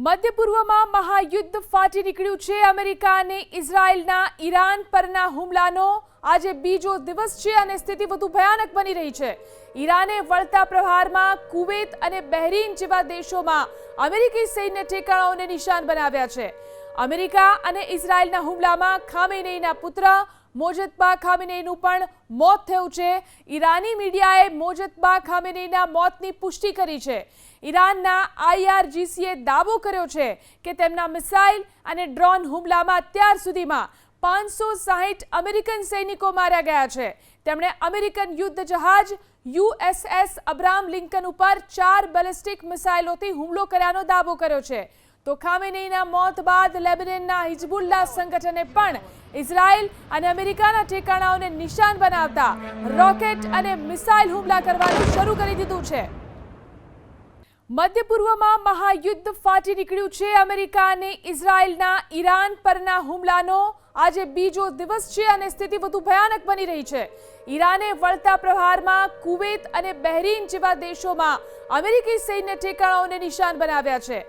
મધ્ય પૂર્વમાં મહાયુદ્ધ ફાટી નીકળ્યું છે। અમેરિકા અને ઇઝરાયલના ઈરાન પરના હુમલાનો આજે બીજો દિવસ છે અને સ્થિતિ વધુ ભયાનક બની રહી છે। ઈરાને વળતા પ્રહારમાં કુવેત અને બહેરીન જેવા દેશોમાં અમેરિકી સૈન્ય ઠેકાણાઓને નિશાન બનાવ્યા છે। અમેરિકા અને ઇઝરાયલના હુમલામાં ખામેનેઈના પુત્ર મોજતબા ખામેનેઈનું પણ મોત થયું છે। ઈરાની મીડિયાએ મોજતબા ખામેનેઈના મોતની પુષ્ટિ કરી છે। ઈરાનના IRGCએ દાવો કર્યો છે કે તેમના મિસાઇલ અને ડ્રોન હુમલામાં અત્યાર સુધીમાં 560 અમેરિકન સૈનિકો માર્યા ગયા છે। તેમણે અમેરિકન યુદ્ધ જહાજ USS અબ્રાહમ લિંકન ઉપર 4 બેલિસ્ટિક મિસાઇલોથી હુમલો કર્યાનો દાવો કર્યો છે। તો ખામેનેઈના મોત બાદ લેબનનના હિઝબુલ્લાહ સંગઠને પણ ઇઝરાયલ અને અમેરિકાના ઠેકાણાઓને નિશાન બનાવતા રોકેટ અને મિસાઇલ હુમલા કરવાનું શરૂ કરી દીધું છે। મધ્ય પૂર્વમાં મહાયુદ્ધ ફાટી નીકળ્યું છે। અમેરિકા અને ઇઝરાયલના ઈરાન પરના હુમલાનો આજે બીજો દિવસ છે અને સ્થિતિ વધુ ભયાનક બની રહી છે। ઈરાને વળતા પ્રહારમાં કુવેત અને બહેરીન જેવા દેશોમાં અમેરિકી સૈન્ય ઠેકાણાઓને નિશાન બનાવ્યા છે।